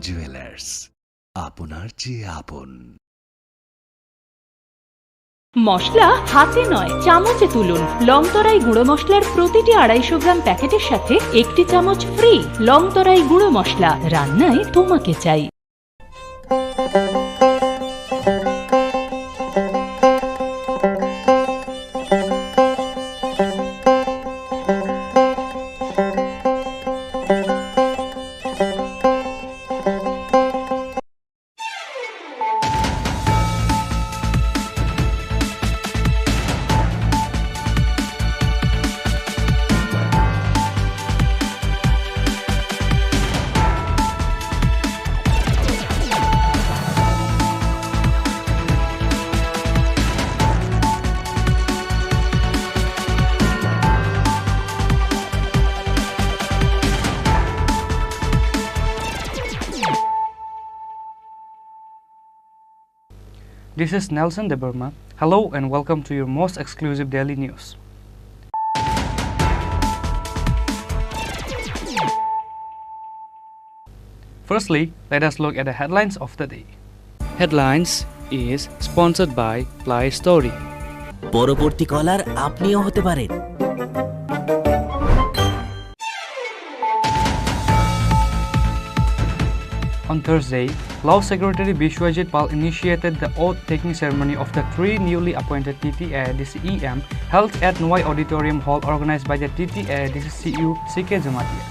Jewellers আপনার চেয়ে আপন। মশলা হাতে নয় চামচে তুলুন। লংতরাই গুঁড়ো মশলার প্রতিটি 250 গ্রাম প্যাকেটের সাথে 1টি চামচ ফ্রি। লংতরাই গুঁড়ো মশলা, রান্নায় তোমাকে চাই। This is Nelson Deberma. Hello and welcome to your most exclusive daily news. Firstly, let us look at the headlines of the day. Headlines is sponsored by Play Story. পরবর্তী কলার আপনিও হতে পারেন। On Thursday, Law Secretary Bishwajit Pal initiated the oath-taking ceremony of the 3 newly appointed TTA-DCEM held at Nuai Auditorium Hall organized by the TTA-DCCU CK Jamatia.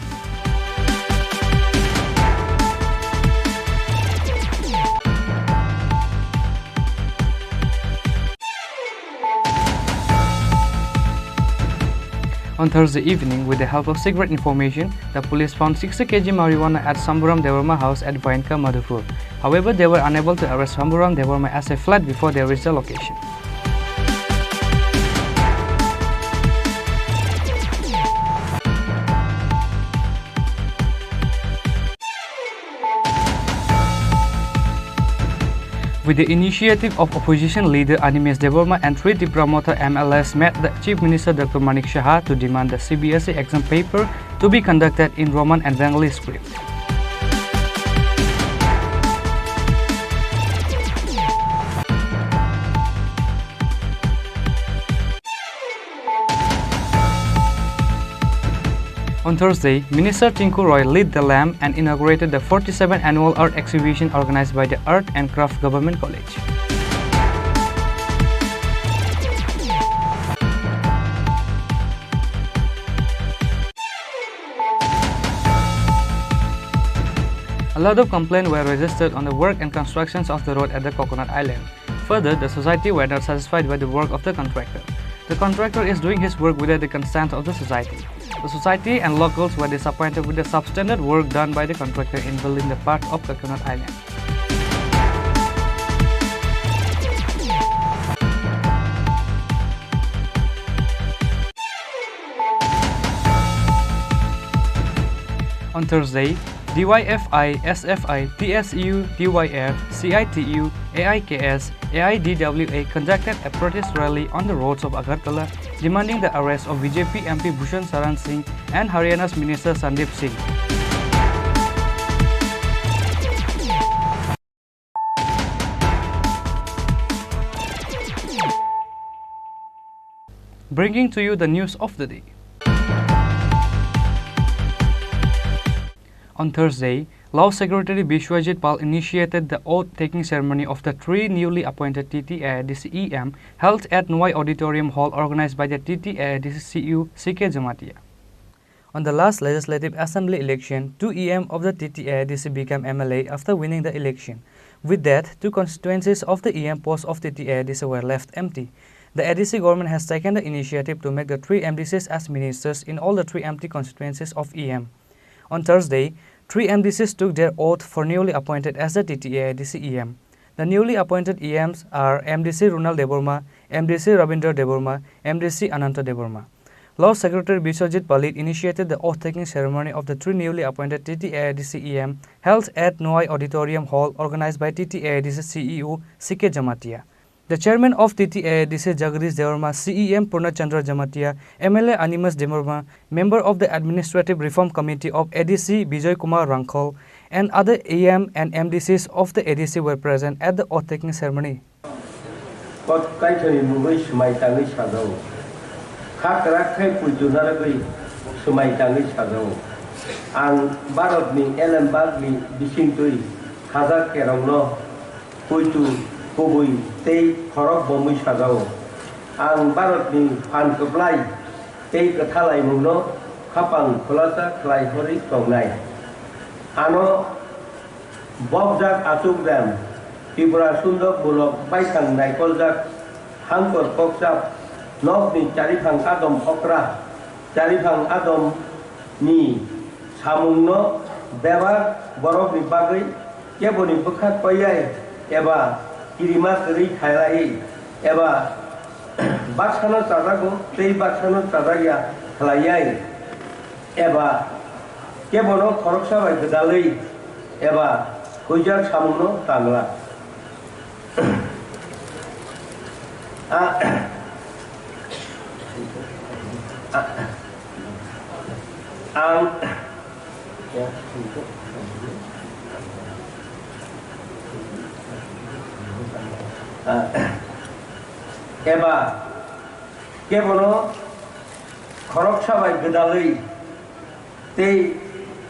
On Thursday evening, with the help of secret information, the police found 60 kg marijuana at Samburam Devarma house at Bainka, Madhupur. However, they were unable to arrest Samburam Devarma as he fled before they reached the location. With the initiative of opposition leader Animesh Devarma and 3 Tripura MLAs met the Chief Minister Dr. Manik Shah to demand the CBSE exam paper to be conducted in Roman and Bengali script. On Thursday, Minister Tinku Roy lit the lamp and inaugurated the 47th annual art exhibition organized by the Art and Craft Government College. A lot of complaints were registered on the work and constructions of the road at the Coconut Island. Further, the society were not satisfied by the work of the contractor. The contractor is doing his work without the consent of the society. The society and locals were disappointed with the substandard work done by the contractor in building the part of Coconut Island. On Thursday, DYFI, SFI, TSU, DYF, CITU, AIKS, AIDWA conducted a protest rally on the roads of Agartala demanding the arrest of BJP MP Bhushan Saran Singh and Haryana's Minister Sandeep Singh. Bringing to you the news of the day. On Thursday, Law Secretary Bishwajit Pal initiated the oath-taking ceremony of the 3 newly appointed TTA-DCEM held at Nuai Auditorium Hall organized by the TTA-DCCU CK Jamatia. On the last Legislative Assembly election, 2 EM of the TTA-DC became MLA after winning the election. With that, 2 constituencies of the EM posts of TTA-DC were left empty. The ADC government has taken the initiative to make the 3 MDCs as ministers in all the 3 empty constituencies of EM. On Thursday, 3 MDCs took their oath for newly appointed as the TTA-DCEM. The newly appointed EMs are MDC Runal Deborma, MDC Rabindra Deborma, MDC Ananta Deborma. Law Secretary Bishwajit Palit initiated the oath-taking ceremony of the 3 newly appointed TTA-DCEM held at Nuai Auditorium Hall organized by TTA-DCCU CK Jamatia. The chairman of TTA-DC Jagadish Devarma, CEM Purnachandra Jamatia, MLA Animesh Devarma, member of the Administrative Reform Committee of ADC Bijoy Kumar Rankhol, and other AM and MDCs of the ADC were present at the oath-taking ceremony. Ang Barat ni Pan Keblai, tei kethalai mungno, kapang kulasa kelai hori tongnai. Ano Bobjak Asuk Dam, Tripura Sundok Bulok Baikang Naikolzak, Hangkor Koksap, Nok ni Caripang Adom Okra, Caripang Adom ni Samungno, Beba Borok ni Bagri, Kebo ni Bekat Payai, Eba Kirimas Ri Thailai, Eba Baksano Tadago, Tei Baksano Tadaya, Halayai, Eba, Kebono, Koroksa by Gadali, Eba, Kujak Samuno, Tangla. Eba, Kebono, Koroksa by Gadali, Tei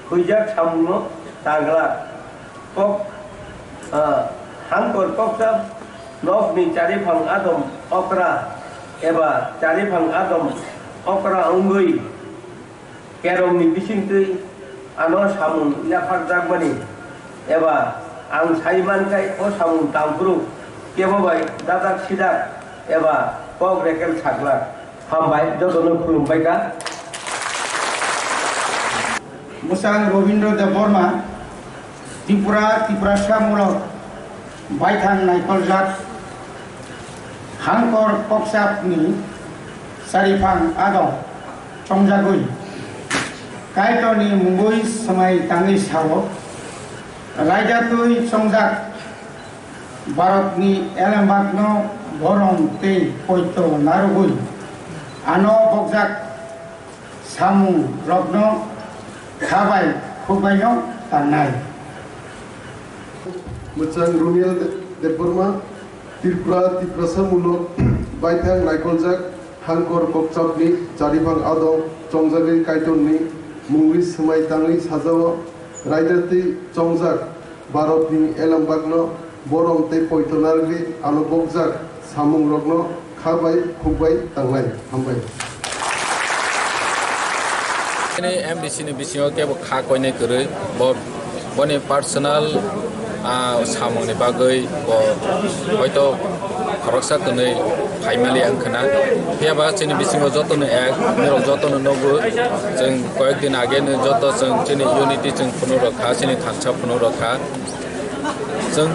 Kujak Samuno, Tangla, Kok, Hangkor Koksa, Nok ni Caripang Adom Okra, Eba, Caripang Adom Okra Ungui, Kerong ni Bisingtui, Ano Samun, Yapak Jagmani, Eba, Ang Saiman Kai, O Samun Tampuru, Kebobai, Dadak Sidak, Eba, Pog Rekel Sakla, Hambai, Jodono Kulumbaika. Musang Rovindra Deborma, Tripura Samulok, Baitang Naikolzak, Hangkor Koksap ni Saripang Adom, Chongjagui, Kaito ni Mungui Samai Tangis Hawo, Raijatui Chongjak, Barok ni Elembakno, Borong Tei Poito Narugui, Ano Bokjak, Samu Rokno, Kabai Kubayo Tanai. Musang Rovindra Deborma, Tripura Samulok, Baitang Naikolzak, Hangkor Koksap ni Caripang Adom, Chongjagui Kaiton ni Mungui Samai Tangis Hazawa, Raijati Chongjak, Barok ni Elembakno, Borong Tei Poito Narugui, Ano Bokjak, Samung Rokno, Kabai Kubai Tangai, Hambai. Ini MDC ni bisio ke kha koi ne kere bone personal samung ni bagai hoito khoroksa tune primary angkhana peba chini bisio joto ne ek nero joto ne nogo jeng koyek din age ne joto jeng chini unity jeng phuno rakha chini thancha phuno rakha jeng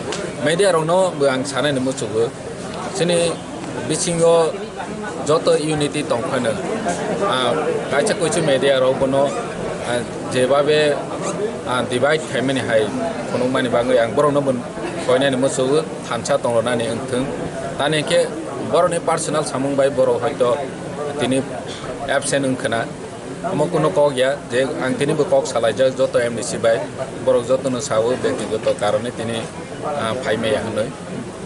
media rong no bang sane ne muchugo chini bisio joto unity tongkhana kacha koichu media ro bono jebabe divide family hai kono mani bangai ang borong no bon koina ni musu thancha tongrona ni angthung tani ke boroni personal samung bai boro hoito tini absent angkhana amo kono kok ya je ang tini bo kok salai ja joto MDC bai borok joto no sawo ব্যক্তিগত কারণে তিনি ফাইমে hanoi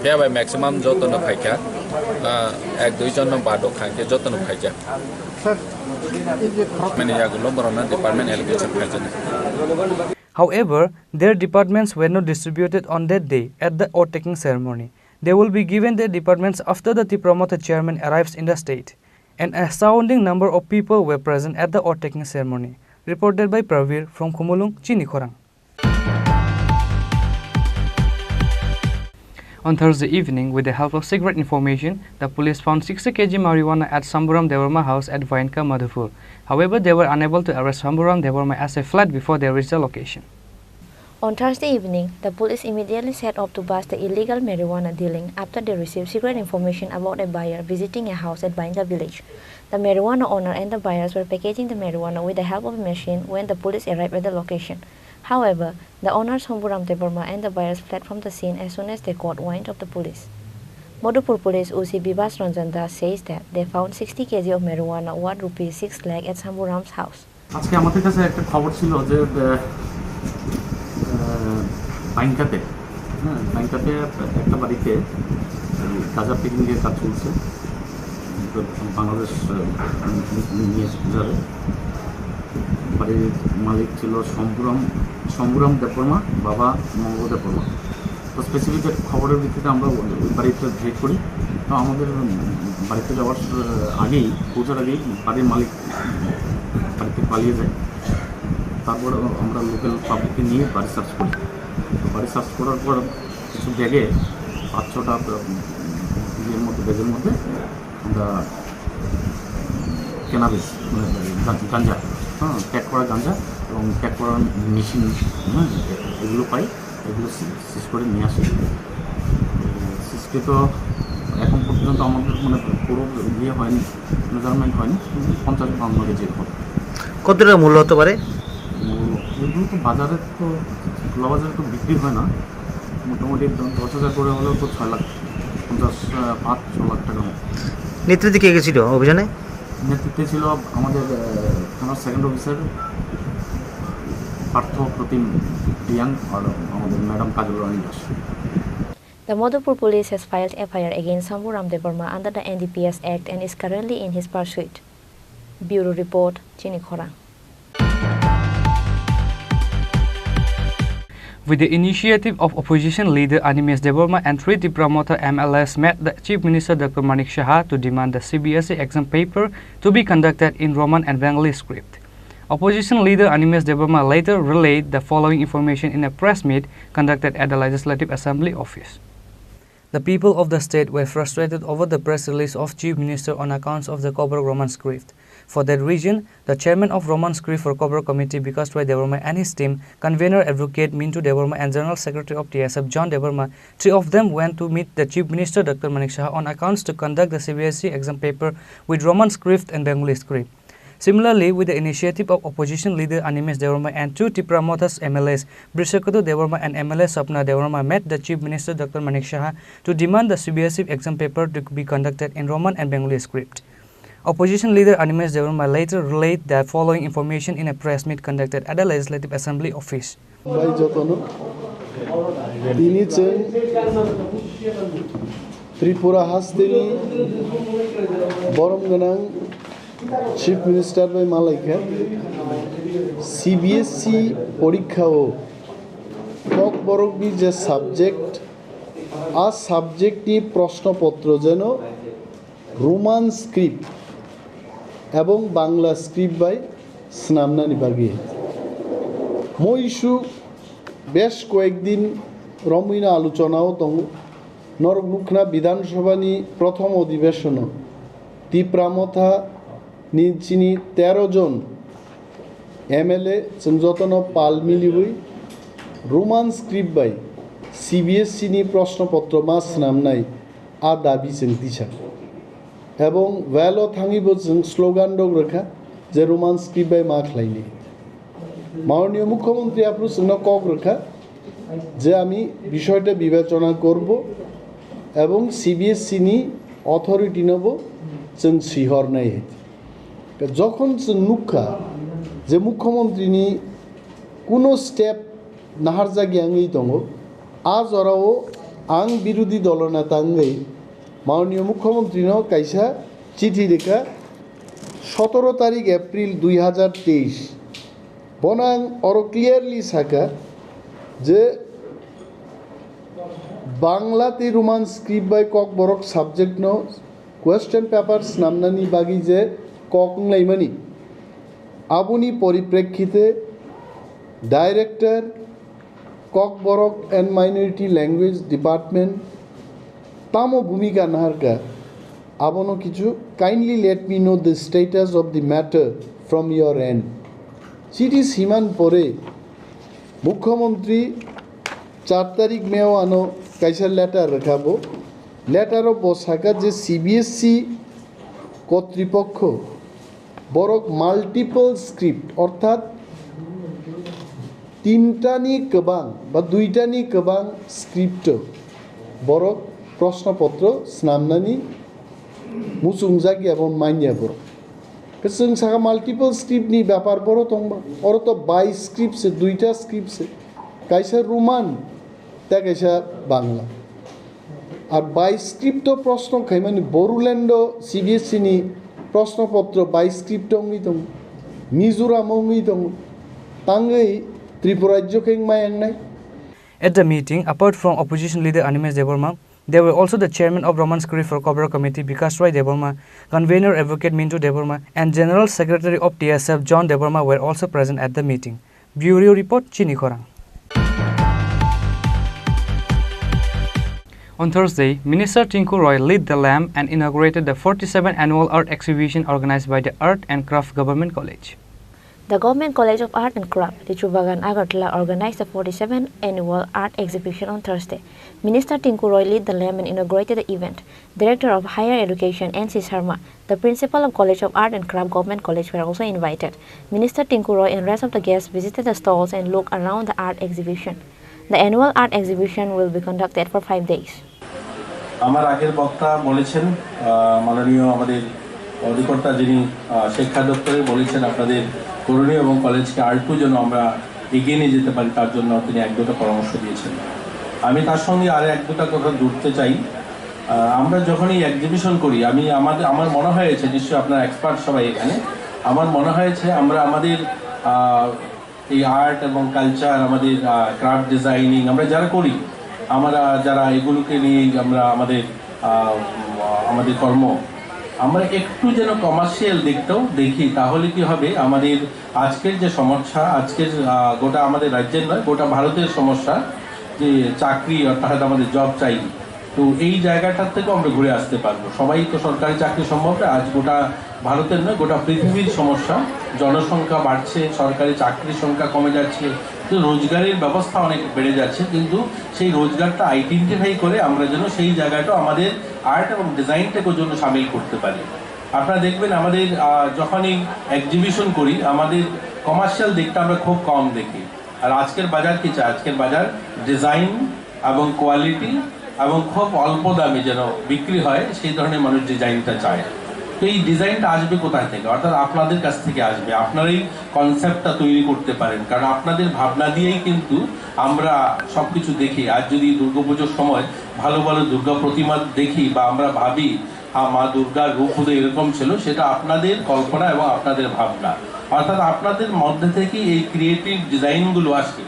pia bai maximum joto no phaika ek dui jon no bado khake joto no phaija However, their departments were not distributed on that day at the oath-taking ceremony. They will be given their departments after the promoted chairman arrives in the state. An astounding number of people were present at the oath-taking ceremony. Reported by Pravir from Khumulung, Chini Khorang. On Thursday evening, with the help of secret information, the police found 60 kg marijuana at Samburam Devarma house at Vainka, Madhupur. However, they were unable to arrest Samburam Devarma as he fled before they reached the location. On Thursday evening, the police immediately set off to bust the illegal marijuana dealing after they received secret information about a buyer visiting a house at Vainka village. The marijuana owner and the buyers were packaging the marijuana with the help of a machine when the police arrived at the location. However, the owners Samburam Devarma and the buyers fled from the scene as soon as they caught wind of the police. Madhupur Police OC Bibas Ranjan Das says that they found 60 kg of marijuana worth rupees 6 lakh at Samburam's house. আজকে আমাদের কাছে একটা খবর ছিল যে বাইংকাতে, হ্যাঁ বাইংকাতে একটা বাড়িতে গাঁজা পিকিংয়ের কাজ চলছে, বাংলাদেশ নিয়ে যাবে। বাড়ির মালিক ছিল শম্ভুরাম দেববর্মা, বাবা মঙ্গল দেববর্মা। তো স্পেসিফিক খবরের ভিত্তিতে আমরা বাড়িতে ভিজিট করি। তো আমাদের বাড়িতে যাওয়ার আগেই, পৌঁছার আগেই বাড়ির মালিক বাড়িতে পালিয়ে যায়। তারপর আমরা লোকাল পাবলিককে নিয়ে বাড়ি সার্চ করি। বাড়ি সার্চ করার পর কিছু ব্যাগে 5-6টা ব্যাগের মধ্যে আমরা ক্যানাবিস মানে গাঞ্জা, হ্যাঁ প্যাক করা গাঞ্জা এবং প্যাক করার মেশিন, হ্যাঁ এগুলো পাই। এগুলো সিজ করে নিয়ে আসি। সিজকে তো এখন পর্যন্ত আমাদের মানে পুরো ইয়ে হয়নি, মেজারমেন্ট হয়নি, 50-52 কেজির হবে। কত টাকা মূল্য হতে পারে? এগুলো তো বাজারে তো খোলা বাজারে তো বিক্রি হয় না, মোটামুটি 10,000 করে হলেও তো 6,50,000-6 লাখ টাকা। নেতৃত্বে কে গেছিল অভিযানে? নেতৃত্বে ছিল আমাদের থানার সেকেন্ড অফিসার পার্থ প্রতিম রিয়াং আর আমাদের madam Kajal Rani Das. The Madhupur police has filed FIR against Shambhuram Devarma under the NDPS Act and is currently in his pursuit. Bureau Report, Chini Khorang. With the initiative of opposition leader Animesh Devarma and 3 Tripura MLAs met the Chief Minister Dr. Manik Saha to demand the CBSE exam paper to be conducted in Roman and Bengali script. Opposition leader Animesh Devarma later relayed the following information in a press meet conducted at the Legislative Assembly office. The people of the state were frustrated over the press release of Chief Minister on accounts of the Kobrok Roman script. For that reason, the chairman of Roman script for Kobrok Committee, Vikas Roy Devarma, and his team, convener Advocate Mintu Devarma and General Secretary of TSF John Devarma, 3 of them went to meet the Chief Minister Dr. Manik Saha on accounts to conduct the CBSE exam paper with Roman script and Bengali script. Similarly, with the initiative of opposition leader Animesh Devarma and 2 Tripura MLAs, Brishakadu Devarma and MLA Sapna Devarma met the Chief Minister Dr. Manik Saha to demand the CBSE exam paper to be conducted in Roman and Bengali script. Opposition leader Animesh Devarma later relayed the following information in a press meet conducted at the Legislative Assembly office. Tripura Hastini Boromganang Chief Minister by Malaika CBSE Porikao Kok Borokbi je subject a subjecti Proshnopotro jeno Roman script এবং Bangla script by স্নামনা নিবাগী মই issue বেশ কয়েকদিন রমইনা আলোচনাও দং নরমুখনা বিধানসভানি প্রথম অধিবেশন ত্রিপুরামথা নিচিনি 13 জন MLA যতন পাল মিলিবই Roman script by CBSE নি প্রশ্নপত্র মা স্নামনাই আ দাবি চিন্তিছা এবং ভ্যালো থাঙিব जों স্লোগান দগ রেখা যে রোমান স্ক্রিপ্ট বাই মা খাইনি মাননীয় মুখ্যমন্ত্রী আপনি जोंना কক রেখা যে আমি বিষয়টা বিবেচনা করব এবং সিবিএসসি নি অথরিটি নেব जों সিহরনাই যখন जों নুখা যে মুখ্যমন্ত্রী নি কোনো স্টেপ নাহার জাগিয়াঙই দङ আজ ওরাও আং বিরোধী দলনেতাঙ্গই মাননীয় মুখ্যমন্ত্রী কাইসা চিঠি লেখা 17 তারিখ এপ্রিল 2023 বনাং অর ক্লিয়ারলি সাকা যে বাংলাতে রোমান স্ক্রিপ্ট বাই কক বরক সাবজেক্ট ন কোয়েশ্চেন পেপারস নামনানি বাগি যে কক লাইমানি আবুনি পরিপ্রেক্ষিতে director Kokborok and minority language department তামো ভূমিকা নাহারকা আবনো কিছু kindly let me know the status of the matter from your end চিঠি সীমান পরে মুখ্যমন্ত্রী 4 তারিখ মেও আনো কাইসার লেটার রেখাবো লেটারও বসাকা যে সিবিএসসি কর্তৃপক্ষ বরক মাল্টিপল স্ক্রিপ্ট অর্থাৎ 3টানি গোবাং বা 2টানি গোবাং স্ক্রিপ্ট বরক প্রশ্নপত্র স্নামনানি মুসুংজাগি এবং মাইনিয়া বরক जों सागा माल्टिपल स्क्रिप्ट नि व्यापार बरो दंबा और तो 22 स्क्रिप्ट से 2टा स्क्रिप्ट से कैसे रोमान তেকেশা বাংলা আর বাইস্ক্রিপ্ট প্রশ্ন খাই মানে বড়ুল্যান্ড সিবিএসসি নি প্রশ্নপত্র বাইস্ক্রিপ্ট অঙ্গিতম মিজোরাম অঙ্গিতম তাঙ্গই ত্রিপুরাজ্য কেং মায়াং নাই। At the meeting, apart from opposition leader Animesh Deborma, there were also the chairman of Raman Script for Cobra Committee Vikas Roy Deborma, convener advocate Mintu Deborma, and general secretary of TSF John Deborma were also present at the meeting. Bureau report, Chini Khorang. On Thursday, Minister Tinku Roy lit the lamp and inaugurated the 47th annual art exhibition organized by the Art and Craft Government College. The Government College of Art and Craft, Tichubagan Agartala, organized the 47th annual art exhibition on Thursday. Minister Tinku Roy lit the lamp and inaugurated the event. Director of Higher Education N.C. Sharma, the principal of College of Art and Craft Government College were also invited. Minister Tinku Roy and rest of the guests visited the stalls and looked around the art exhibition. The annual art exhibition will be conducted for 5 days. আমার আগের বক্তা বলেছেন মাননীয় আমাদের অধিকর্তা যিনি শিক্ষা দপ্তরে বলেছেন আপনাদের করণীয় এবং কলেজকে আরেকটু যেন আমরা এগিয়ে নিয়ে যেতে পারি তার জন্য তিনি এক দুটো পরামর্শ দিয়েছেন। আমি তার সঙ্গে আরো এক দুটো কথা জুড়তে চাই। আমরা যখন এই এক্সিবিশন করি আমার মনে হয়েছে নিশ্চয়ই আপনার এক্সপার্ট সবাই এখানে আমার মনে হয়েছে আমরা আমাদের এই আর্ট এবং কালচার আমাদের ক্রাফট ডিজাইনিং আমরা যারা করি আমরা যারা এগুলোকে নিয়ে আমরা আমাদের কর্ম আমরা একটু যেন কমার্শিয়াল দিকটাও দেখি তাহলে কি হবে আমাদের আজকের যে সমস্যা আজকের গোটা আমাদের রাজ্যের নয় গোটা ভারতের সমস্যা যে চাকরি অর্থাৎ আমাদের জব চাই তো এই জায়গাটার থেকে আমরা ঘুরে আসতে পারবো সবাই তো সরকারি চাকরি সম্ভব না আজ গোটা ভারতের নয় গোটা পৃথিবীর সমস্যা জনসংখ্যা বাড়ছে সরকারি চাকরির সংখ্যা কমে যাচ্ছে তো রোজগারের ব্যবস্থা অনেক বেড়ে যাচ্ছে কিন্তু সেই রোজগারটা আইডেন্টিফাই করে আমরা যেন সেই জায়গাটা আমাদের আর্ট এবং ডিজাইনটাকে জন্য সামিল করতে পারি আপনারা দেখবেন আমাদের যখনই এক্সিবিশন করি আমাদের কমার্শিয়াল দিকটা আমরা খুব কম দেখি আর আজকের বাজার কি চাই আজকের বাজার ডিজাইন এবং কোয়ালিটি এবং খুব অল্প দামে যেন বিক্রি হয় সেই ধরনের মানুষ ডিজাইনটা চায় তো এই ডিজাইনটা আসবে কোথায় থেকে অর্থাৎ আপনাদের কাছ থেকে আসবে আপনারাই কনসেপ্টটা তৈরি করতে পারেন কারণ আপনাদের ভাবনা দিয়েই কিন্তু আমরা সবকিছু দেখি আজ যদি দুর্গাপুজোর সময় ভালো ভালো দুর্গা প্রতিমা দেখি বা আমরা ভাবি মা দুর্গার রূপ হতে এরকম ছিল সেটা আপনাদের কল্পনা এবং আপনাদের ভাবনা অর্থাৎ আপনাদের মধ্যে থেকে এই ক্রিয়েটিভ ডিজাইনগুলো আসে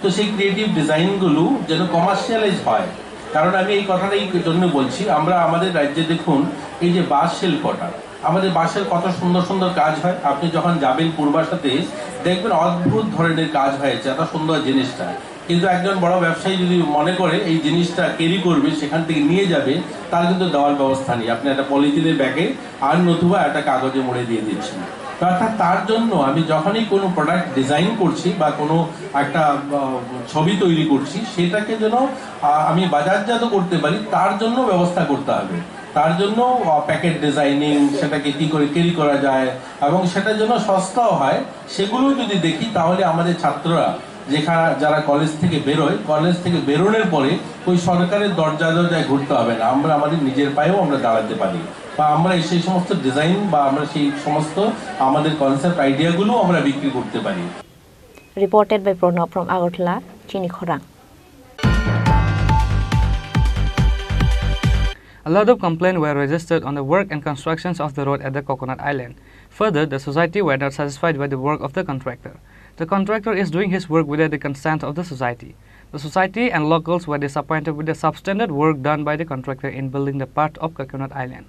তো সেই ক্রিয়েটিভ ডিজাইনগুলো যেন কমার্শিয়ালাইজ হয় কারণ আমি এই কথাটা এই জন্য বলছি আমরা আমাদের রাজ্যে দেখুন এই যে বাঁশ শিল্পটা আমাদের বাঁশের কত সুন্দর সুন্দর কাজ হয় আপনি যখন যাবেন পূর্বাসাতে দেখবেন অদ্ভুত ধরনের কাজ হয়েছে এত সুন্দর জিনিসটা কিন্তু একজন বড় ব্যবসায়ী যদি মনে করে এই জিনিসটা ক্যারি করবে সেখান থেকে নিয়ে যাবে তার কিন্তু দেওয়ার ব্যবস্থা নেই আপনি একটা পলিথিনের ব্যাগে আর নতুবা একটা কাগজে মুড়ে দিয়ে দিচ্ছেন অর্থাৎ তার জন্য আমি যখনই কোনো প্রোডাক্ট ডিজাইন করছি বা কোনো একটা ছবি তৈরি করছি সেটাকে যেন আমি বাজারজাত করতে পারি তার জন্য ব্যবস্থা করতে হবে তার জন্য প্যাকেট ডিজাইনিং সেটাকে কি করে ক্যারি করা যায় এবং সেটার জন্য সস্তাও হয় সেগুলো যদি দেখি তাহলে আমাদের ছাত্ররা যেখানে যারা কলেজ থেকে বেরোয় কলেজ থেকে বেরোনোর পরে ওই সরকারের দরজায় ঘুরতে হবে না আমরা আমাদের নিজের পায়েও আমরা দাঁড়াতে পারি বা আমরা সেই সমস্ত ডিজাইন বা আমরা সেই সমস্ত আমাদের কনসেপ্ট আইডিয়াগুলো আমরা বিক্রি করতে পারি Reported by Pranab from Agartala, Chini Khorang. A lot of complaints were registered on the work and constructions of the road at the Coconut Island. Further, the society were not satisfied with the work of the contractor. The contractor is doing his work without the consent of the society. The society and locals were disappointed with the substandard work done by the contractor in building the part of Coconut Island.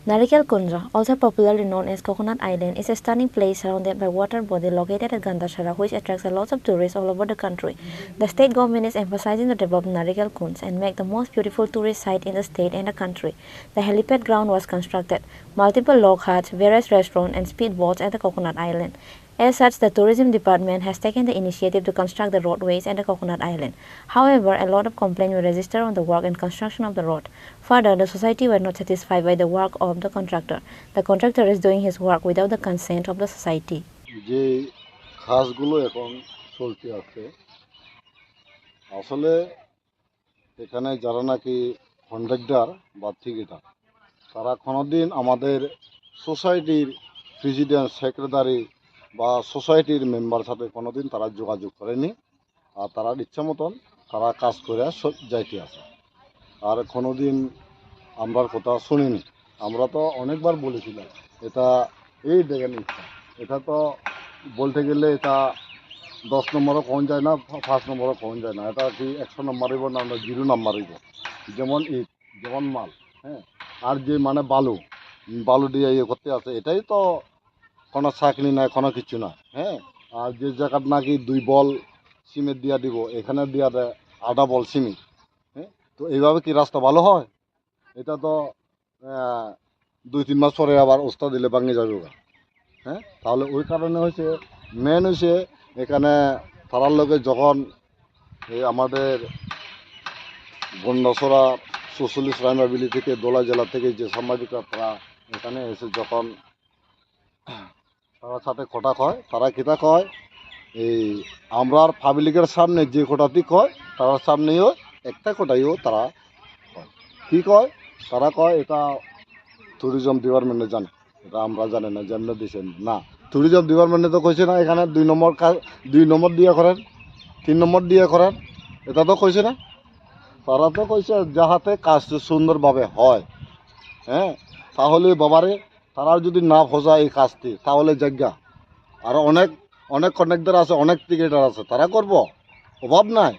Narikal Kundra, also popularly known as Coconut Island, is a stunning place surrounded by water body located at Gandashara, which attracts a lot of tourists all over the country. The state government is emphasizing the development of Narikal Kunds and make the most beautiful tourist site in the state and the country. The helipad ground was constructed, multiple log huts, various restaurants and speedboats at the Coconut Island. As such, the tourism department has taken the initiative to construct the roadways at the Coconut Island. However, a lot of complaints were registered on the work and construction of the road. Further, the society were not satisfied by the work of the contractor. The contractor is doing his work without the consent of the society. যে কাজগুলো এখন চলতে আছে আসলে এখানে যারা নাকি contractor বা ঠিকাদার তারা কোনোদিন আমাদের সোসাইটির প্রেসিডেন্ট সেক্রেটারি বা সোসাইটির মেম্বার সাথে কোনোদিন তারা যোগাযোগ করেনি আর তারা ইচ্ছা মতন তারা কাজ করে যাইতে আছে। আর কোনোদিন আমরার কথা শুনিনি। আমরা তো অনেকবার বলেছিলাম এটা এই দেখেন ইচ্ছা, এটা তো বলতে গেলে এটা 10 নম্বরও কম যায় না, 5 নম্বরও কম যায় না, এটা কি 100 নম্বরইব না 0 নম্বরইব। যেমন ইট, যেমন মাল, হ্যাঁ, আর যে মানে বালু দিয়ে ইয়ে করতে আছে, এটাই তো কোনো চাকরি নাই, কোনো কিছু না, হ্যাঁ। আর যে জায়গাত নাকি 2 বল সিমেন্ট দিয়া দিব, এখানে দিয়া দেয় 8 বল সিমেন্ট, হ্যাঁ। তো এইভাবে কি রাস্তা ভালো হয়? এটা তো 2-3 মাস পরে আবার ওস্তাদ দিলে ভাঙে যাবে, হ্যাঁ। তাহলে ওই কারণে হয়েছে মেন হয়েছে এখানে তারার লোকে যখন এই আমাদের বন্যাসরা 44 রাইমাবিলি থেকে দোলা জেলা থেকে যে সাংবাদিকরা তারা এখানে এসে যখন তার সাথে খোটা কয়, তারা কিতা কয়, এই আমরার পাবলিকের সামনে যে কোটাটি কয় তার সামনেও একটা কোটাইও তারা কয়। কী কয়? তারা কয় এটা ট্যুরিজম ডিপার্টমেন্টে জানে, এটা আমরা জানি না, যেমন দিচ্ছেন না। ট্যুরিজম ডিপার্টমেন্টে তো কইছে না এখানে 2 নম্বর দিয়ে করেন, 3 নম্বর দিয়ে করেন, এটা তো কইছে না। তারা তো কইছে যাহাতে কাজটা সুন্দরভাবে হয়, হ্যাঁ। তাহলে বাবারে তারা যদি না ফসায় এই কাজটি, তাহলে জায়গা আরও অনেক কন্ট্রাক্টর আছে, অনেক টিকেটার আছে, তারা করব, অভাব নাই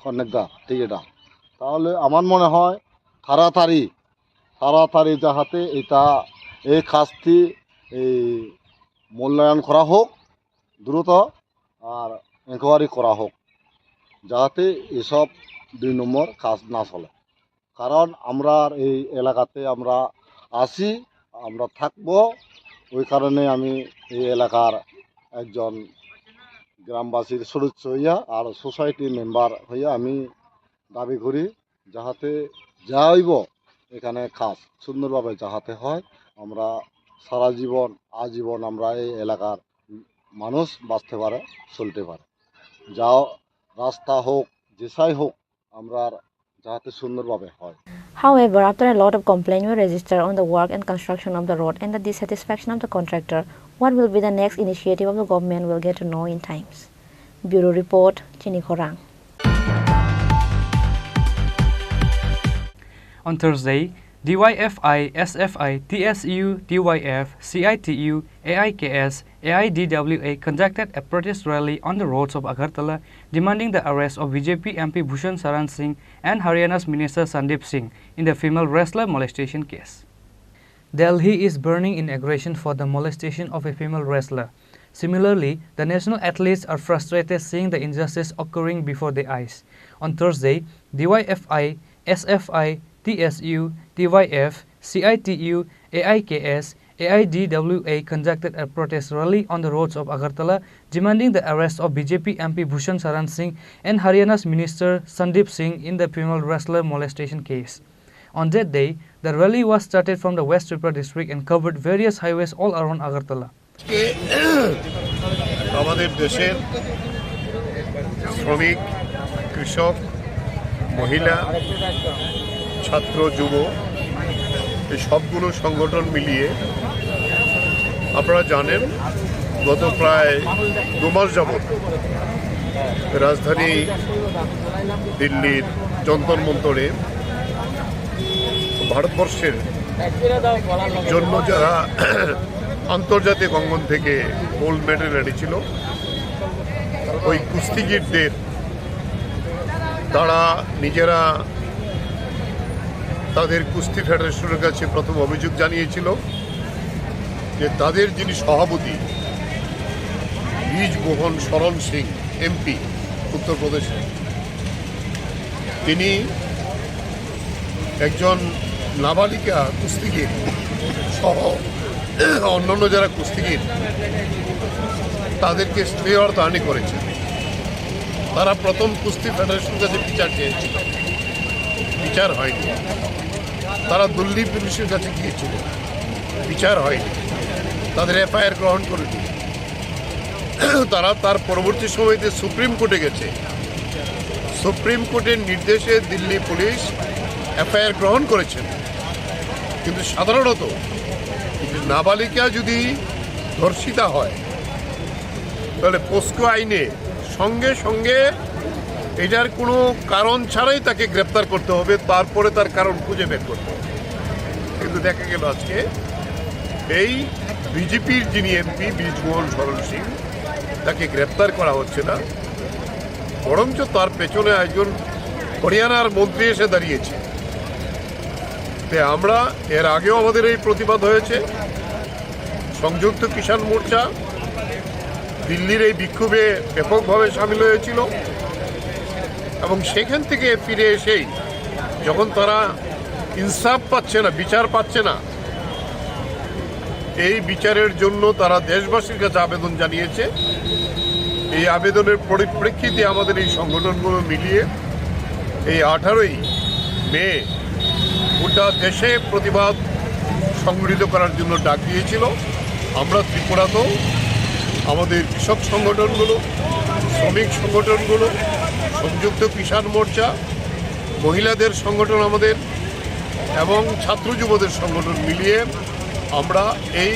কন্ট্রাক্টর টিকেটার। তাহলে আমার মনে হয় তাড়াতাড়ি যাহাতে এই কাজটি এই মূল্যায়ন করা হোক দ্রুত, আর ইনকোয়ারি করা হোক, যাহাতে এসব 2 নম্বর কাজ না চলে। কারণ আমরা এই এলাকাতে আমরা আসি, আমরা থাকবো, ওই কারণে আমি এই এলাকার একজন গ্রামবাসীর সদস্য হইয়া আর সোসাইটির মেম্বার হইয়া আমি দাবি করি যাহাতে যা হইব এখানে কাজ সুন্দরভাবে যাহাতে হয়, আমরা সারা জীবন আজীবন আমরা এই এলাকার মানুষ বাঁচতে পারে, চলতে পারে। যাও রাস্তা হোক যেসাই হোক আমরা যাহাতে সুন্দরভাবে হয়। However, after a lot of complaints were registered on the work and construction of the road and the dissatisfaction of the contractor, what will be the next initiative of the government will get to know in times. Bureau Report, Chini Khorang. On Thursday, DYFI, SFI, TSU, DYF, CITU, AIKS, AIDWA conducted a protest rally on the roads of Agartala demanding the arrest of BJP MP Bhushan Saran Singh and Haryana's Minister Sandeep Singh in the female wrestler molestation case. Delhi is burning in aggression for the molestation of a female wrestler. Similarly, the national athletes are frustrated seeing the injustice occurring before their eyes. On Thursday, DYFI, SFI, TSU, DYF, CITU, AIKS, AIDWA conducted a protest rally on the roads of Agartala demanding the arrest of BJP MP Bhushan Saran Singh and Haryana's Minister Sandeep Singh in the female wrestler molestation case. On that day, the rally was started from the West Tripura district and covered various highways all around Agartala. আমাদের দেশের শ্রমিক, কৃষক, মহিলা, ছাত্র, যুব এই সবগুলো সংগঠন মিলিয়ে আপনারা জানেন গত প্রায় 2 মাস যাবৎ রাজধানী দিল্লির যন্তর মন্তরে ভারতবর্ষের জন্য যারা আন্তর্জাতিক অঙ্গন থেকে গোল্ড মেডেল এনেছিল ওই কুস্তিগিরদের তারা নিজেরা তাদের কুস্তি ফেডারেশনের কাছে প্রথম অভিযোগ জানিয়েছিল যে তাদের যিনি সভাপতি ব্রিজমোহন শরণ সিং এমপি উত্তরপ্রদেশে, তিনি একজন নাবালিকা কুস্তিগির সহ অন্যান্য যারা কুস্তিগির তাদেরকে শ্রেয়দানি করেছে। তারা প্রথম কুস্তি ফেডারেশনের কাছে বিচার চেয়েছিল, বিচার হয়নি। তারা দিল্লি পুলিশের কাছে গিয়েছিল, বিচার হয়নি, তাদের এফআইআর গ্রহণ করেনি। তারা তার পরবর্তী সময়তে সুপ্রিম কোর্টে গেছে, সুপ্রিম কোর্টের নির্দেশে দিল্লি পুলিশ এফআইআর গ্রহণ করেছেন। কিন্তু সাধারণত নাবালিকা যদি ধর্ষিতা হয় তাহলে পোস্কো আইনে সঙ্গে সঙ্গে এটার কোনো কারণ ছাড়াই তাকে গ্রেপ্তার করতে হবে, তারপরে তার কারণ খুঁজে বের করতে হবে। কিন্তু দেখা গেল আজকে এই বিজেপির যিনি এমপি বীজমোহন সরণ সিং, তাকে গ্রেপ্তার করা হচ্ছে না, বরঞ্চ তার পেছনে একজন হরিয়ানার মন্ত্রী এসে দাঁড়িয়েছে। আমরা এর আগেও আমাদের এই প্রতিবাদ হয়েছে। সংযুক্ত কিষাণ মোর্চা দিল্লির এই বিক্ষোভে ব্যাপকভাবে সামিল হয়েছিল এবং সেখান থেকে ফিরে এসেই যখন তারা ইনসাফ পাচ্ছে না, বিচার পাচ্ছে না, এই বিচারের জন্য তারা দেশবাসীর কাছে আবেদন জানিয়েছে। এই আবেদনের পরিপ্রেক্ষিতে আমাদের এই সংগঠনগুলো মিলিয়ে এই 18ই মে গোটা দেশে প্রতিবাদ সংগঠিত করার জন্য ডাক দিয়েছিল। আমরা ত্রিপুরাতেও আমাদের কৃষক সংগঠনগুলো, শ্রমিক সংগঠনগুলো, সংযুক্ত কিষাণ মোর্চা, মহিলাদের সংগঠন আমাদের এবং ছাত্র যুবদের সংগঠন মিলিয়ে আমরা এই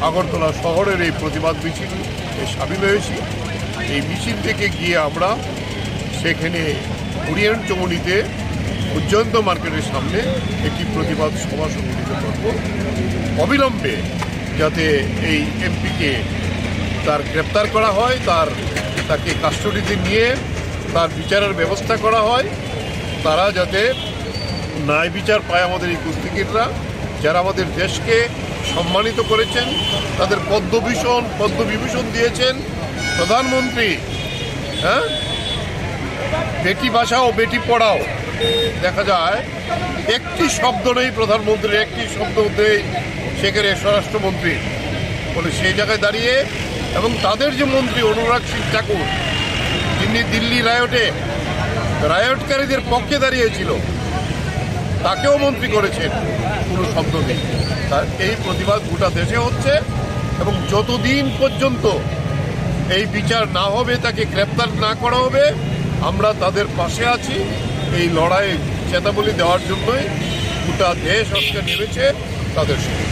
আগরতলা শহরের এই প্রতিবাদ মিছিলে সামিল হয়েছি। এই মিছিল থেকে গিয়ে আমরা সেখানে কুরিয়ান চমনিতে উজ্জয়ন্ত মার্কেটের সামনে একটি প্রতিবাদ সভা সংগঠিত করব। অবিলম্বে যাতে এই এমপিকে তার গ্রেপ্তার করা হয়, তাকে কাস্টডিতে নিয়ে তার বিচারের ব্যবস্থা করা হয়, তারা যাতে ন্যায় বিচার পায়। আমাদের এই কুস্তিগিররা যারা আমাদের দেশকে সম্মানিত করেছেন, তাদের পদ্মবিভূষণ দিয়েছেন প্রধানমন্ত্রী, হ্যাঁ, বেটি বাঁচাও বেটি পড়াও। দেখা যায় একটি শব্দ নেই প্রধানমন্ত্রীর, একটি শব্দ নেই সেখানে স্বরাষ্ট্রমন্ত্রী বলে সেই জায়গায় দাঁড়িয়ে, এবং তাদের যে মন্ত্রী অনুরাগ সিং ঠাকুর, যিনি দিল্লি রায়টকারীদের পক্ষে দাঁড়িয়েছিল, তাকেও মন্ত্রী করেছেন, কোনো শব্দ নেই। তার এই প্রতিবাদ গোটা দেশে হচ্ছে এবং যতদিন পর্যন্ত এই বিচার না হবে, তাকে গ্রেপ্তার না করা হবে, আমরা তাদের পাশে আছি। এই লড়াই চেতাবলী দেওয়ার জন্যই গোটা দেশ আজকে নেমেছে তাদের সঙ্গে।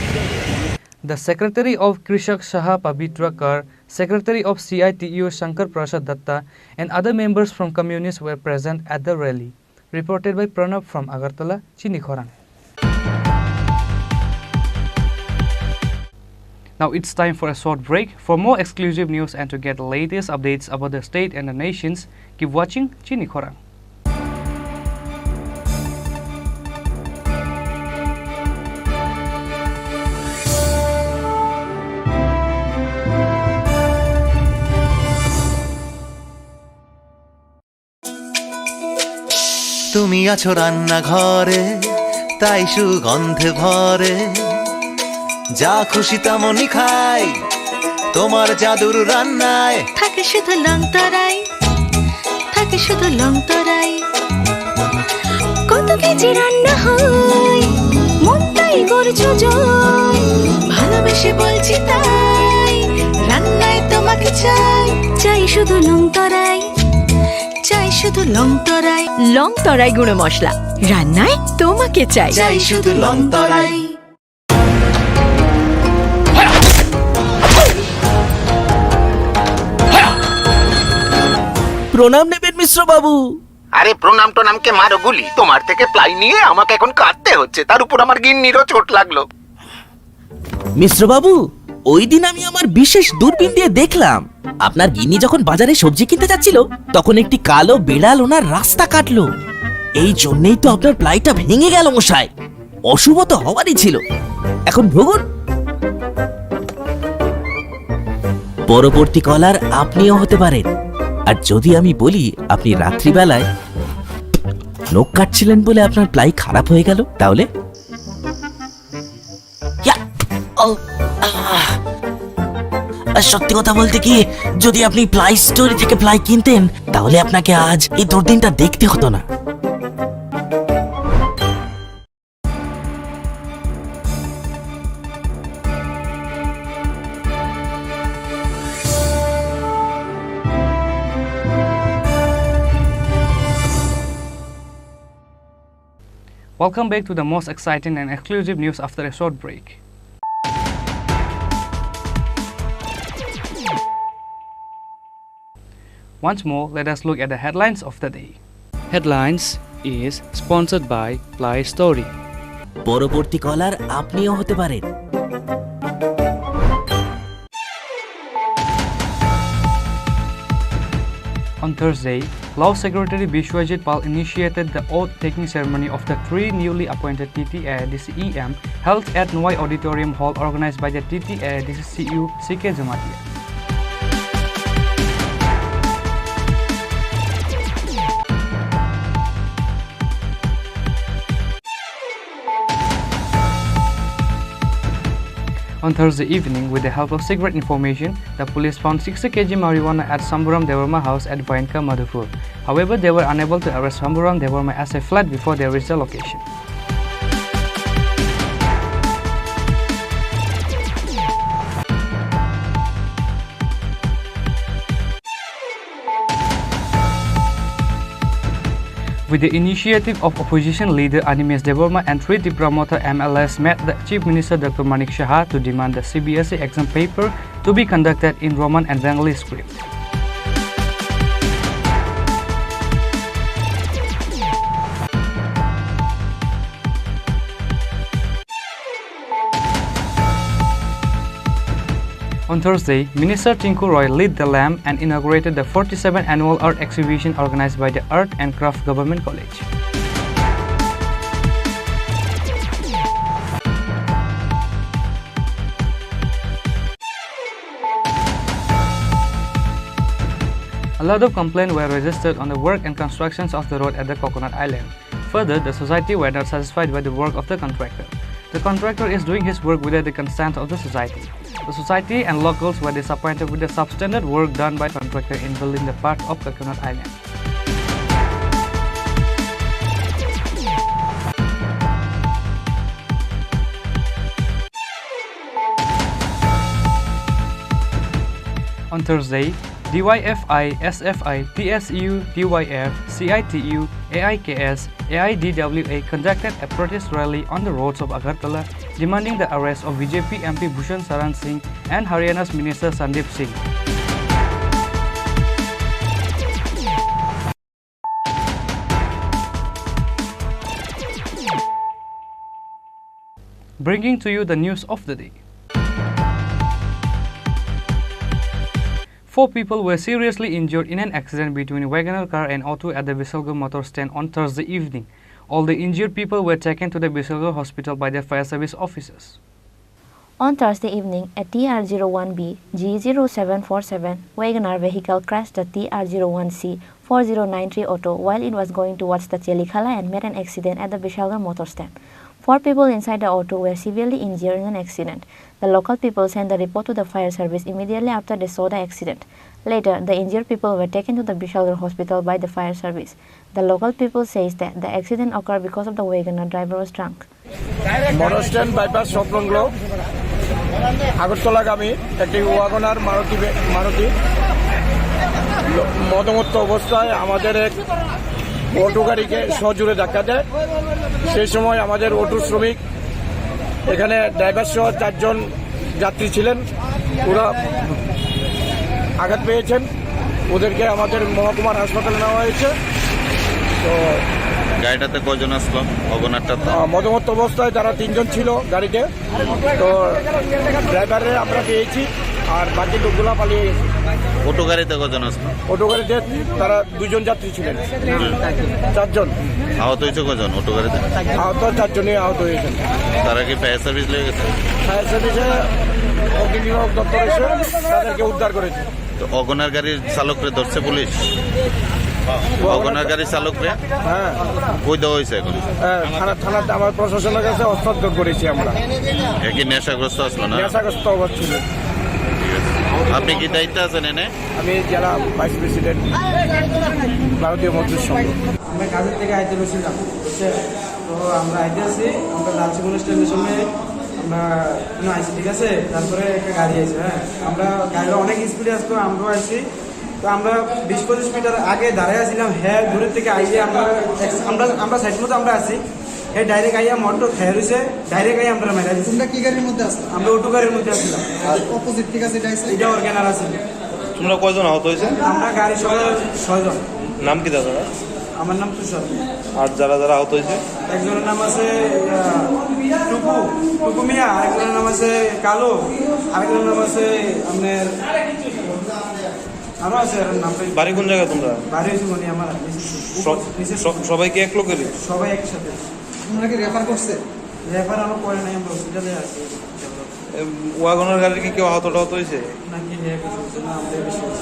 The Secretary of Krishak Saha Pavitra Kar, Secretary of CITU Shankar Prasad Datta and other members from communists were present at the rally. Reported by Pranab from Agartala, Chini Khorang. Now it's time for a short break. For more exclusive news and to get the latest updates about the state and the nations, keep watching Chini Khorang. তুমি আছো রান্নাঘরে, তাই সুগন্ধে ভরে, যা খুশি তেমনই খাই, তোমার জাদুর রান্নায় থাকে শুধু লং তরাই, থাকে শুধু লং তরাই। কত কেজি রান্না হয়, মনটাই করছো জয়, ভালোবেসে বলছি তাই, রান্নায় তোমাকে চাই, চাই শুধু লং তরাই, চাই শুধু লং তরাই। লং তরাই গুঁড়ো মশলা, রান্নায় তোমাকে চাই, চাই শুধু লং তরাই। প্রণাম নেবেন মিশ্র বাবু। আরে প্রণাম টনামকে মারো গুলি, তোমার থেকে প্লাই নিয়ে আমাকে এখন কাটতে হচ্ছে, তার উপর আমার গিন্নিরও চোট লাগলো। মিশ্র বাবু, ওই দিন আমি আমার বিশেষ দূরবীন দিয়ে দেখলাম আপনার গিন্নি যখন বাজারে সবজি কিনতে যাচ্ছিল, তখন একটি কালো বিড়াল ওনার রাস্তা কাটলো। এই জন্যই তো আপনার প্লাইটা ভেঙে গেল মশাই। অশুভ তো হওয়ারই ছিল। এখন ভোগুন। পরবর্তী কলার আপনিও হতে পারেন। আর যদি আমি বলি আপনি রাত্রিবেলায় নখ কাটছিলেন বলে আপনার প্লাই খারাপ হয়ে গেল, তাহলে সত্যি কথা বলতে কি, যদি আপনি প্লাই স্টোরি থেকে প্লাই কিনতেন, তাহলে আপনাকে আজ এই দুর্দিনটা দেখতে হতো না। Welcome back to the most exciting and exclusive news after a short break. Once more, let us look at the headlines of the day. Headlines is sponsored by Play Story. পরবর্তী কলার আপনিও হতে পারেন। On Thursday, Law Secretary Bishwajit Pal initiated the oath-taking ceremony of the three newly appointed TTA-DCEM held at Nwai Auditorium Hall organized by the TTA-DCCU CK Jamatia. On Thursday evening, with the help of secret information, the police found 60 kg marijuana at Samburam Devarma house at Vainka, Madhupur. However, they were unable to arrest Samburam Devarma as he fled before they reached the location. With the initiative of opposition leader Animesh Devarma and three promoter MLS met the Chief Minister Dr. Manik Shah to demand the CBSE exam paper to be conducted in Roman and Bengali script. On Thursday, Minister Tinku Roy lit the lamp and inaugurated the 47th annual art exhibition organized by the Art and Craft Government College. A lot of complaints were registered on the work and constructions of the road at the Coconut Island. Further, the society were not satisfied by the work of the contractor. The contractor is doing his work without the consent of the society. The society and locals were disappointed with the substandard work done by contractor in building the part of Coconut Island. On Thursday, DYFI, SFI, TSU, DYF, CITU, AIKS, AIDWA conducted a protest rally on the roads of Agartala demanding the arrest of BJP MP Bhushan Saran Singh and Haryana's Minister Sandeep Singh. Bringing to you the news of the day. 4 people were seriously injured in an accident between a Wagoner car and auto at the Bisalgo motor stand on Thursday evening. All the injured people were taken to the Bisalgo hospital by the fire service officers. On Thursday evening, a TR01B G0747 Wagoner vehicle crashed the TR01C 4093 auto while it was going towards the Chelikhala and made an accident at the Bisalgo motor stand. 4 people inside the auto were severely injured in an accident. The local people sent the report to the fire service immediately after they saw the accident. Later, the injured people were taken to the Bishalgarh hospital by the fire service. The local people says that the accident occurred because of the Wagoner driver was drunk. Motor stand bypass সংলগ্ন আগরতলাগামী একটি Wagner Maruti মদমত্ত অবস্থায় আমাদের এক auto গাড়িকে সজোরে ধাক্কা দেয়। সেই সময় আমাদের অটো শ্রমিক এখানে ড্রাইভার সহ 4 জন যাত্রী ছিলেন, ওরা আঘাত পেয়েছেন। ওদেরকে আমাদের মহকুমার হাসপাতালে নেওয়া হয়েছে। তো গাড়িটাতে কজন আসলো? অগনারটা মদমত্ত অবস্থায় তারা 3 জন ছিল গাড়িতে। তো ড্রাইভারে আমরা পেয়েছি আর বাকি লোকগুলা পালিয়ে গেছে। অটো গাড়িতে কজন আসলো? অটো গাড়িতে তারা 2 জন যাত্রী ছিলেন, 4 জন। আহত হয়েছে কজন অটো গাড়িতে? আহত 4 জনই আহত হয়েছেন। তারা কি ফায়ার সার্ভিস লেগে গেছে? ফায়ার সার্ভিসে অগ্নি নির্বাপক দপ্তর এসে তাদেরকে উদ্ধার করেছে। তো অগনার গাড়ির চালকরে ধরছে পুলিশ? অগনার গাড়ির চালকরে হ্যাঁ কই দেওয়া হয়েছে এখন? থানাতে আমার প্রশাসনের কাছে হস্তান্তর করেছি আমরা। কি নেশাগ্রস্ত আসলো না? নেশাগ্রস্ত অবস্থা ছিল। আপনি কি দায়িত্বে আছেন এনে? আমি জেলা ভাইস প্রেসিডেন্ট ভারতীয় মজদুর সংঘ। আমরা কাজের থেকে আইতে বসেছিলাম, তো আমরা আইতে আসি, আমরা লালচিমন স্ট্যান্ডের সময় আমরা আইসি, ঠিক আছে। তারপরে একটা গাড়ি আছে, হ্যাঁ আমরা গাড়িটা অনেক স্পিডে আসতো, আমরাও আসছি। তো আমরা 20-25 মিটার আগে দাঁড়ায় আসছিলাম, হ্যাঁ দূরের থেকে আইয়ে আমরা সাইড মতো আমরা আসি, হ্যাঁ ডাইরেক্ট আইয়া মোটর খেয়ে রয়েছে, ডাইরেক্ট আইয়া আমরা মেরা দিচ্ছি। তোমরা কি গাড়ির মধ্যে আসতো? আমরা অটো গাড়ির মধ্যে আসছিলাম। আর অপোজিট ঠিক আছে এটা অর্গানার আছে। তোমরা কয়জন আহত হয়েছে? আমরা গাড়ি সহ 6 জন। নাম কি দাদা? আমার নাম তুষার। আর যারা যারা আহত হয়েছে? একজনের নাম আছে টুকু মিয়া, আরেকজনের নাম আছে কালো, আরেকজনের নাম আছে আপনার আরো আছে নাম। বাড়ি কোন জায়গায় তোমরা? বাড়ি হচ্ছে মানে আমার সবাইকে এক লোকেরই? সবাই একসাথে। ওনাকে রেফার করছে? রেফার আমার করে নাই, আমরা হসপিটালে আছি। ওয়াগনের গাড়ির কি কেউ আহত হয়েছে? নাকি না আমাদের বিষয়।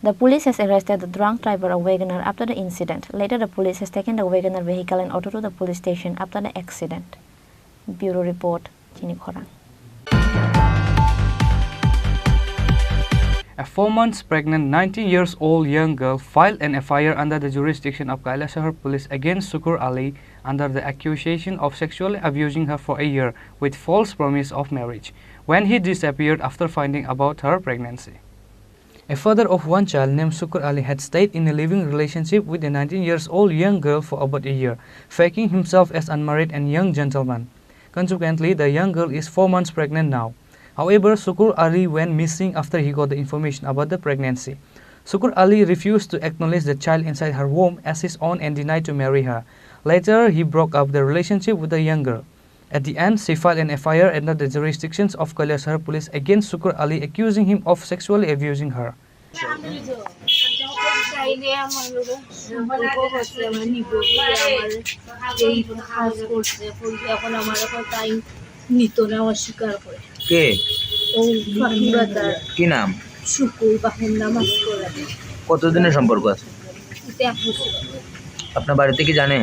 The police has arrested the drunk driver of Wagoner after the incident. Later, the police has taken the Wagoner vehicle and auto to the police station after the accident. Bureau Report, Chini Khorang. A 4 months pregnant 19-year-old young girl filed an FIR under the jurisdiction of Kailasahar police against Sukur Ali under the accusation of sexually abusing her for a year with false promise of marriage when he disappeared after finding about her pregnancy. A father of one child named Sukur Ali had stayed in a living relationship with a 19-year-old young girl for about a year, faking himself as unmarried and young gentleman. Consequently, the young girl is 4 months pregnant now. However, Sukur Ali went missing after he got the information about the pregnancy. Sukur Ali refused to acknowledge the child inside her womb as his own and denied to marry her. Later, he broke up the relationship with the young girl. At the end, she filed an FIR under the jurisdictions of Kailasahar police against Sukur Ali, accusing him of sexually abusing her. কে? কি নাম? কতদিনের সম্পর্ক আছে? আপনার বাড়িতে কি জানে?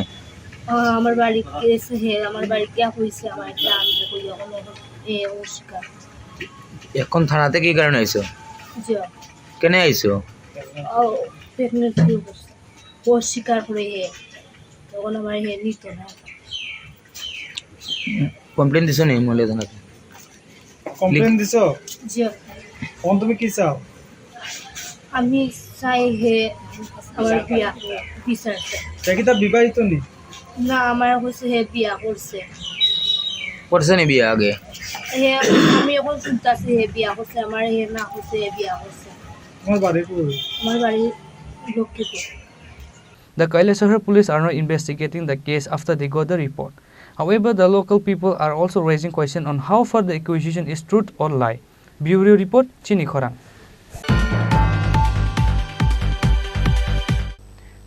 আমার বাড়ি গেছে, আমার বাড়ি কে হইছে, আমার একটা আমি কই এখন অস্বীকার। এখন থানাতে কি কারণে আইছো? জি। কেন আইছো? প্রেগনেন্ট হইছে, অস্বীকার করে তখন আমার নিত না। কমপ্লেন দিছো নি মহিলা থানাতে? কমপ্লেন দিছো? জি। কোন তুমি কি চাও? আমি চাই আমার বিয়া বিচার। কি তা বিবাহিত নি? না, আমার হচ্ছে বিয়া করছে। করছে নি বিয়া আগে? আমি এখন শুনতাছি বিয়া করছে, আমার না হচ্ছে বিয়া করছে। তোমার বাড়ি কই? আমার বাড়ি Lakshmipur. The Kailasahar police are now investigating the case after they got the report. However, the local people are also raising question on how far the accusation is truth or lie. Bureau Report, Chini Khorang.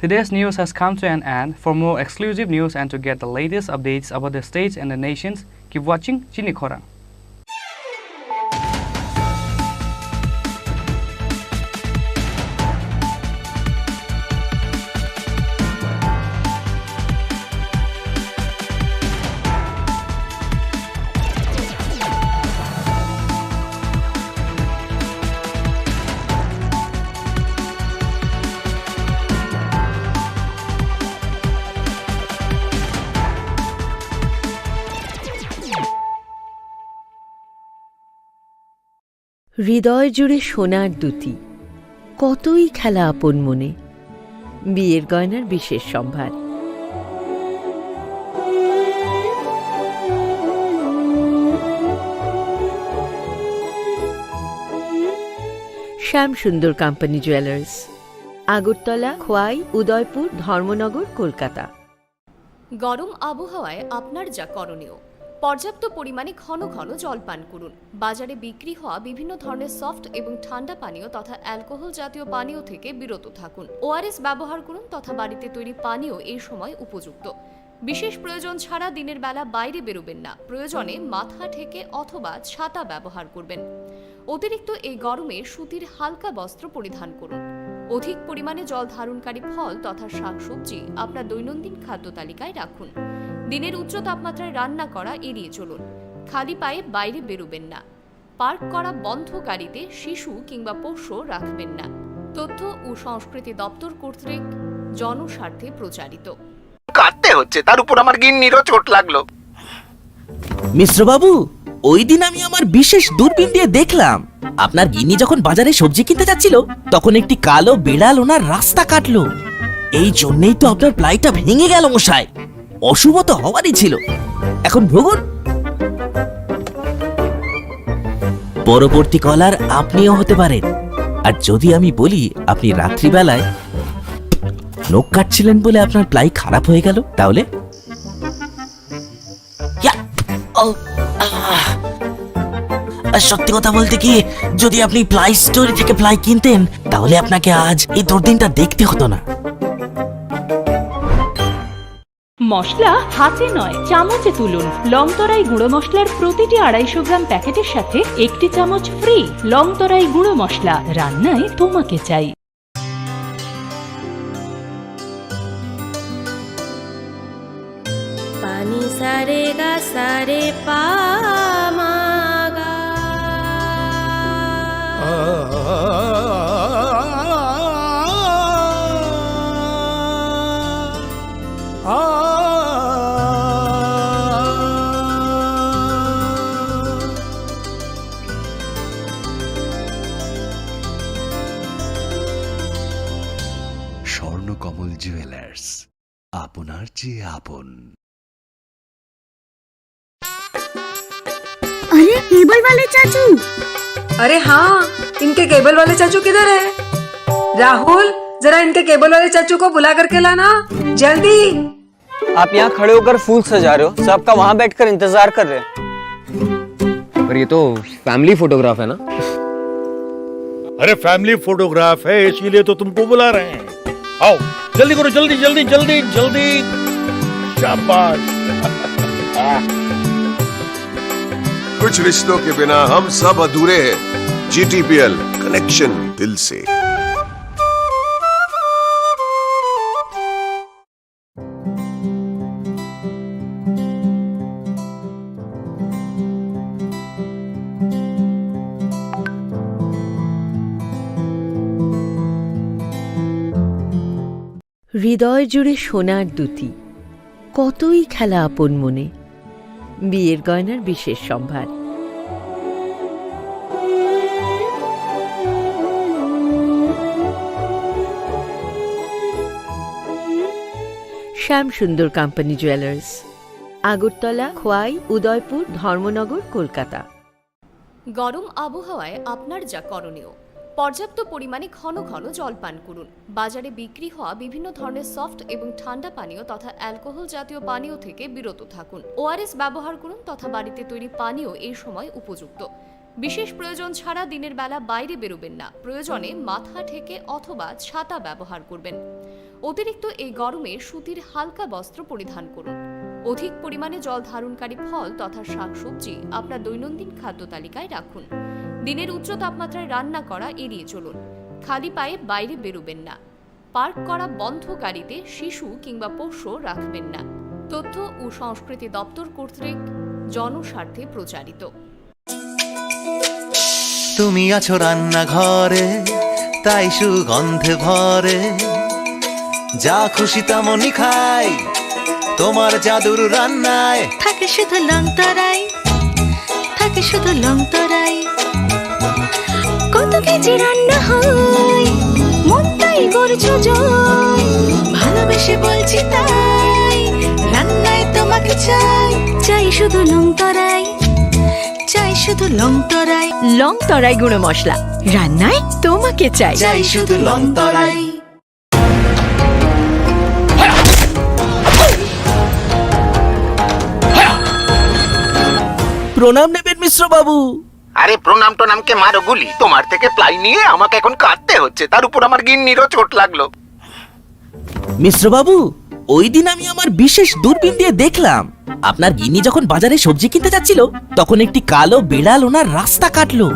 Today's news has come to an end. For more exclusive news and to get the latest updates about the states and the nations, keep watching Chini Khorang. হৃদয় জুড়ে সোনার দুটি, কতই খেলা আপন মনে, বিয়ের গয়নার বিশেষ সম্ভার। Shyamsundar company jewellers, Agartala, Khowai, Udaipur, Dharmanagar, Kolkata. গরম আবহাওয়ায় আপনার যা করণীয়: পর্যাপ্ত পরিমাণে ঘন ঘন জল পান করুন। বাজারে বিক্রি হওয়া বিভিন্ন ধরনের সফট এবং ঠান্ডা পানীয় তথা অ্যালকোহল জাতীয় পানীয় থেকে বিরত থাকুন। ওআরএস ব্যবহার করুন তথা বাড়িতে তৈরি পানীয় এই সময় উপযুক্ত। বিশেষ প্রয়োজন ছাড়া দিনের বেলা বাইরে বেরোবেন না। প্রয়োজনে মাথা ঢেকে অথবা ছাতা ব্যবহার করবেন। অতিরিক্ত এই গরমে সুতির হালকা বস্ত্র পরিধান করুন। অধিক পরিমাণে জল ধারণকারী ফল তথা শাকসবজি আপনার দৈনন্দিন খাদ্য তালিকায় রাখুন। দিনের উচ্চ তাপমাত্রায় রান্না করা এড়িয়ে চলুন। খালি পায়ে বাইরে বেরোবেন না। পার্ক করা বন্ধ গাড়িতে শিশু কিংবা পোষ্য রাখবেন না। তথ্য ও সংস্কৃতি দপ্তর কর্তৃক জনস্বার্থে প্রচারিত। কাটতে হচ্ছে, তার উপর আমার গিন্নিরও চোট লাগলো। মিশ্রবাবু, ওই দিন আমি আমার বিশেষ দূরবীন দিয়ে দেখলাম আপনার গিন্নি যখন বাজারে সবজি কিনতে যাচ্ছিল তখন একটি কালো বিড়াল ওনার রাস্তা কাটলো। এই জন্যই তো আপনার প্লাইটা ভেঙে গেল মশাই। অশুভ তো হওয়ারই ছিল। এখন ভোগুন। পরবর্তী কলার আপনিও হতে পারেন। আর যদি আমি বলি আপনি রাত্রিবেলায় নখ কাটছিলেন বলে আপনার প্লাই খারাপ হয়ে গেল, তাহলে? সত্যি কথা বলতে কি, যদি আপনি প্লাই স্টোরি থেকে প্লাই কিনতেন তাহলে আপনাকে আজ এই দুর্দিনটা দেখতে হতো না। মশলা হাতে নয় চামচে তুলুন। লংতরাই গুঁড়ো মশলার প্রতিটি 250 গ্রাম প্যাকেটের সাথে 1টি চামচ ফ্রি। লংতরাই গুঁড়ো মশলা, রান্নায় তোমাকে চাই। পানি সারে গা সারে পা মা গা। স্বর্ণকমল জুয়েলার্স, আপনার চেয়ে আপন। अरे केबल वाले चाचू। अरे हाँ, इनके केबल वाले चाचू किधर है? राहुल, जरा इनके केबल वाले चाचू को बुला करके लाना जल्दी। आप यहाँ खड़े होकर फूल सजा रहे हो, सबका वहाँ बैठकर इंतजार कर रहे हैं। पर ये तो फैमिली फोटोग्राफ है ना? अरे फैमिली फोटोग्राफ है इसीलिए तो तुमको बुला रहे हैं। आओ जल्दी करो, जल्दी जल्दी जल्दी जल्दी। शाबाश। कुछ रिश्तों के बिना हम सब अधूरे हैं। GTPL कनेक्शन दिल से। হৃদয় জুড়ে সোনার দুটি, কতই খেলা আপন মনে। বিয়ের গয়নার বিশেষ সম্ভার। শ্যাম সুন্দর কোম্পানি জুয়েলার্স, আগরতলা, খোয়াই, উদয়পুর, ধর্মনগর, কলকাতা। গরম আবহাওয়ায় আপনার যা করণীয়: পর্যাপ্ত পরিমাণে ঘন ঘন জল পান করুন। বাজারে বিক্রি হওয়া বিভিন্ন ধরনের সফট এবং ঠান্ডা পানীয় তথা অ্যালকোহল জাতীয় পানীয় থেকে বিরত থাকুন। ওআরএস ব্যবহার করুন তথা বাড়িতে তৈরি পানীয় এই সময় উপযুক্ত। বিশেষ প্রয়োজন ছাড়া দিনের বেলা বাইরে বেরোবেন না। প্রয়োজনে মাথা ঢেকে অথবা ছাতা ব্যবহার করবেন। অতিরিক্ত এই গরমে সুতির হালকা বস্ত্র পরিধান করুন। অধিক পরিমাণে জল ধারণকারী ফল তথা শাকসবজি আপনার দৈনন্দিন খাদ্য তালিকায় রাখুন। দিনের উচ্চ তাপমাত্রায় রান্না করা এড়িয়ে চলুন। খালি পায়ে বাইরে বেরোবেন না। পার্ক করা বন্ধ গাড়িতে শিশু কিংবা পোষ্য রাখবেন না। তথ্য ও সংস্কৃতি দপ্তর কর্তৃক জনস্বার্থে প্রচারিত। তুমি আছো রান্নাঘরে, তাই সুগন্ধে ভরে, যা খুশি তেমনই খাই, তোমার জাদুর রান্নায় থাকে শুধু লংতরাই, থাকে শুধু লংতরাই। কত কেজি রান্না হয়, মনটাই করছো জয়। ভালোবেসে বলছি তাই, রান্নায় তোমাকে চাই, চাই শুধু লংতরাই, চাই শুধু লংতরাই। লংতরাই গুঁড়ো মশলা, রান্নায় তোমাকে চাই, চাই শুধু লংতরাই। প্রণাম নেবেন মিশ্র বাবু। আরে প্রণাম টোনামকে মারো গুলি, তোমার থেকে প্লাই নিয়ে আমাকে এখন কাটতে হচ্ছে, তার উপর আমার গিন্নিরও চোট লাগলো। মিশ্র বাবু, ওই দিন আমি আমার বিশেষ দূরবীন দিয়ে দেখলাম আপনার গিন্নি যখন বাজারে সবজি কিনতে যাচ্ছিল তখন একটি কালো বিড়াল ওনার রাস্তা কাটলো।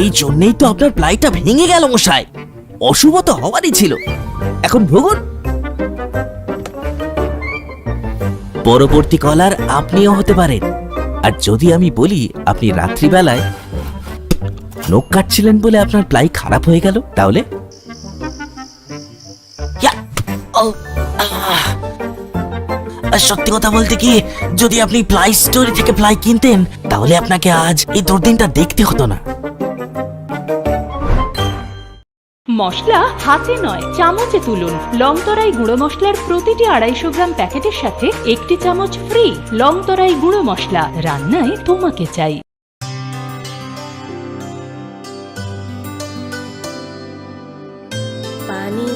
এই জন্যই তো আপনার প্লাইটা ভেঙে গেল মশাই। অশুভ তো হওয়ারই ছিল। এখন ভোগুন। পরবর্তী কলার আপনিও হতে পারেন। আর যদি আমি বলি আপনি রাত্রিবেলায় নখ কাটছিলেন বলে আপনার প্লাই খারাপ হয়ে গেল, তাহলে? সত্যি কথা বলতে কি, যদি আপনি প্লাই স্টোরি থেকে প্লাই কিনতেন তাহলে আপনাকে আজ এই দুর্দিনটা দেখতে হতো না। মশলা হাতে নয় চামচে তুলুন। লংতরাই গুঁড়ো মশলার প্রতিটি 250 গ্রাম প্যাকেটের সাথে 1টি চামচ ফ্রি। লংতরাই গুঁড়ো মশলা, রান্নায় তোমাকে চাই।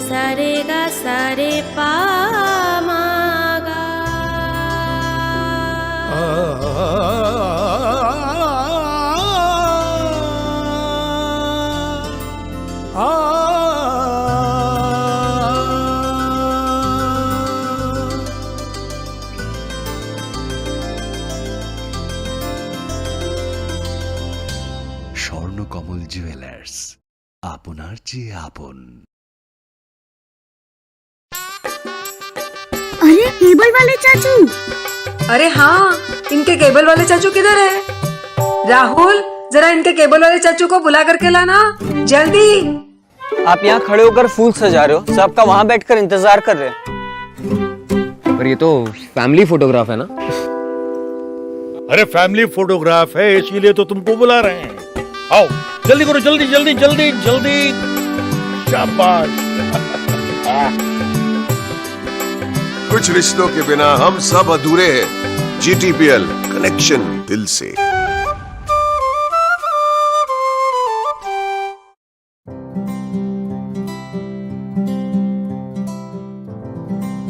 सारे गा सारे पा मा गा স্বর্ণকমল জুয়েলার্স, আপনার চেয়ে আপন। अरे केबल वाले चाचू। अरे हाँ, इनके केबल वाले चाचू किधर है? राहुल, जरा इनके केबल वाले चाचू को बुला करके लाना, जल्दी। आप यहाँ खड़े होकर फूल सजा रहे हो, सबका वहाँ बैठकर इंतजार कर रहे हैं। पर ये तो फैमिली फोटोग्राफ है ना? अरे फैमिली फोटोग्राफ है, इसीलिए तो तुमको बुला रहे हैं। आओ जल्दी करो, जल्दी जल्दी जल्दी जल्दी। शाबाश। कुछ रिश्तों के बिना हम सब अधूरे हैं। GTPL, कनेक्शन दिल से।